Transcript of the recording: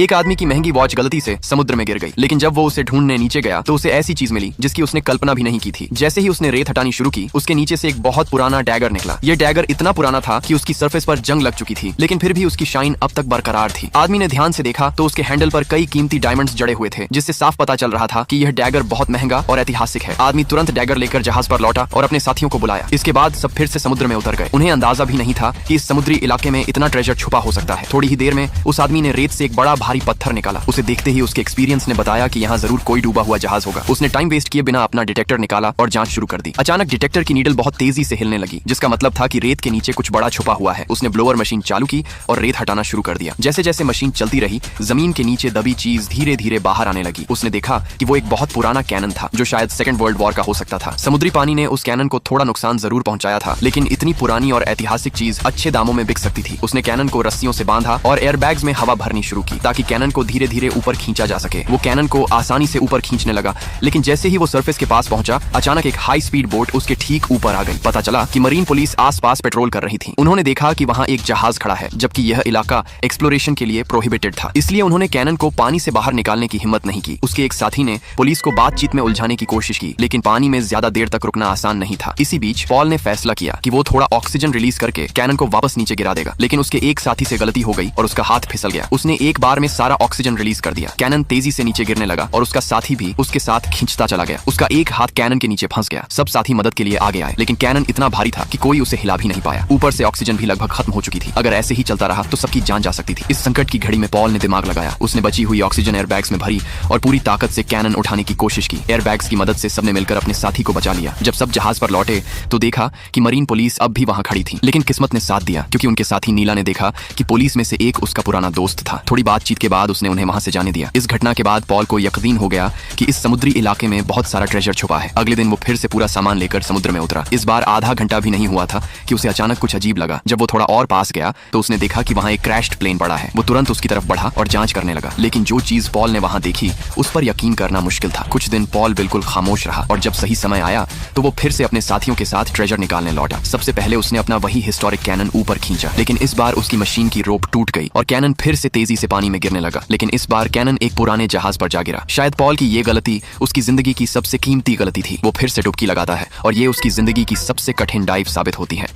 एक आदमी की महंगी वॉच गलती से समुद्र में गिर गई, लेकिन जब वो उसे ढूंढने नीचे गया तो उसे ऐसी चीज मिली जिसकी उसने कल्पना भी नहीं की थी। जैसे ही उसने रेत हटानी शुरू की, उसके नीचे से एक बहुत पुराना डैगर निकला। ये डैगर इतना पुराना था कि उसकी सरफेस पर जंग लग चुकी थी, लेकिन फिर भी उसकी शाइन अब तक बरकरार थी। आदमी ने ध्यान से देखा तो उसके हैंडल पर कई कीमती डायमंड्स जड़े हुए थे, जिससे साफ पता चल रहा था कि यह डैगर बहुत महंगा और ऐतिहासिक है। आदमी तुरंत डैगर लेकर जहाज पर लौटा और अपने साथियों को बुलाया। इसके बाद सब फिर से समुद्र में उतर गए। उन्हें अंदाजा भी नहीं था कि इस समुद्री इलाके में इतना ट्रेजर छुपा हो सकता है। थोड़ी ही देर में उस आदमी ने रेत से एक बड़ा भारी पत्थर निकाला। उसे देखते ही उसके एक्सपीरियंस ने बताया कि यहाँ जरूर कोई डूबा हुआ जहाज होगा। उसने टाइम वेस्ट किए बिना अपना डिटेक्टर निकाला और जांच शुरू कर दी। अचानक डिटेक्टर की नीडल बहुत तेजी से हिलने लगी, जिसका मतलब था कि रेत के नीचे कुछ बड़ा छुपा हुआ है। उसने ब्लोअर मशीन चालू की और रेत हटाना शुरू कर दिया। जैसे जैसे मशीन चलती रही, जमीन के नीचे दबी चीज धीरे धीरे बाहर आने लगी। उसने देखा कि वो एक बहुत पुराना कैनन था, जो शायद सेकंड वर्ल्ड वॉर का हो सकता था। समुद्री पानी ने उस कैनन को थोड़ा नुकसान जरूर पहुंचाया था, लेकिन इतनी पुरानी और ऐतिहासिक चीज अच्छे दामों में बिक सकती थी। उसने कैनन को रस्सियों से बांधा और एयरबैग्स में हवा भरनी शुरू की, ताकि कैनन को धीरे धीरे ऊपर खींचा जा सके। वो कैनन को आसानी से ऊपर खींचने लगा, लेकिन जैसे ही वो सरफेस के पास पहुंचा, अचानक एक हाई स्पीड बोट उसके ठीक ऊपर आ गई। पता चला कि मरीन पुलिस आसपास पेट्रोल कर रही थी। उन्होंने देखा कि वहां एक जहाज खड़ा है, जबकि यह इलाका एक्सप्लोरेशन के लिए प्रोहिबिटेड था। इसलिए उन्होंने कैनन को पानी से बाहर निकालने की हिम्मत नहीं की। उसके एक साथी ने पुलिस को बातचीत में उलझाने की कोशिश की, लेकिन पानी में ज्यादा देर तक रुकना आसान नहीं था। इसी बीच पॉल ने फैसला किया कि वो थोड़ा ऑक्सीजन रिलीज करके कैनन को वापस नीचे गिरा देगा, लेकिन उसके एक साथी से गलती हो गई और उसका हाथ फिसल गया। उसने एक बार में सारा ऑक्सीजन रिलीज कर दिया। कैनन तेजी से नीचे गिरने लगा और उसका साथी भी उसके साथ खींचता चला गया। उसका एक हाथ कैनन के नीचे फंस गया। सब साथी मदद के लिए आगे आए, लेकिन कैनन इतना भारी था कि कोई उसे हिला भी नहीं पाया। ऊपर से ऑक्सीजन भी लगभग खत्म हो चुकी थी। अगर ऐसे ही चलता रहा तो सबकी जान जा सकती थी। इस संकट की घड़ी में पॉल ने दिमाग लगाया। उसने बची हुई ऑक्सीजन एयरबैग्स में भरी और पूरी ताकत से कैनन उठाने की कोशिश की। एयरबैग्स की मदद से सबने मिलकर अपने साथी को बचा लिया। जब सब जहाज पर लौटे तो देखा कि मरीन पुलिस अब भी वहां खड़ी थी, लेकिन किस्मत ने साथ दिया, क्योंकि उनके साथी नीला ने देखा कि पुलिस में से एक उसका पुराना दोस्त था। थोड़ी बातचीत के बाद उसने उन्हें वहां से जाने दिया। इस घटना के बाद पॉल को यकीन हो गया कि इस समुद्री इलाके में बहुत सारा ट्रेजर छुपा है। अगले दिन वो फिर से पूरा सामान लेकर समुद्र में उतरा। इस बार आधा घंटा भी नहीं हुआ था कि उसे अचानक कुछ अजीब लगा। जब वो थोड़ा और पास गया तो उसने देखा कि वहां एक क्रैश्ड प्लेन पड़ा है। वो तुरंत उसकी तरफ बढ़ा और जांच करने लगा, लेकिन जो चीज पॉल ने वहां देखी उस पर यकीन करना मुश्किल था। कुछ दिन पॉल बिल्कुल खामोश रहा और जब सही समय आया तो वो फिर से अपने साथियों के साथ ट्रेजर निकालने लौटा। सबसे पहले उसने अपना वही हिस्टोरिक कैनन ऊपर खींचा, लेकिन इस बार उसकी मशीन की रोप टूट गई और कैनन फिर से तेजी से पानी में गिरने लगा। लेकिन इस बार कैनन एक पुराने जहाज पर जा गिरा। शायद पॉल की ये गलती उसकी जिंदगी की सबसे कीमती गलती थी। वो फिर से डुबकी लगाता है और ये उसकी जिंदगी की सबसे कठिन डाइव साबित होती है।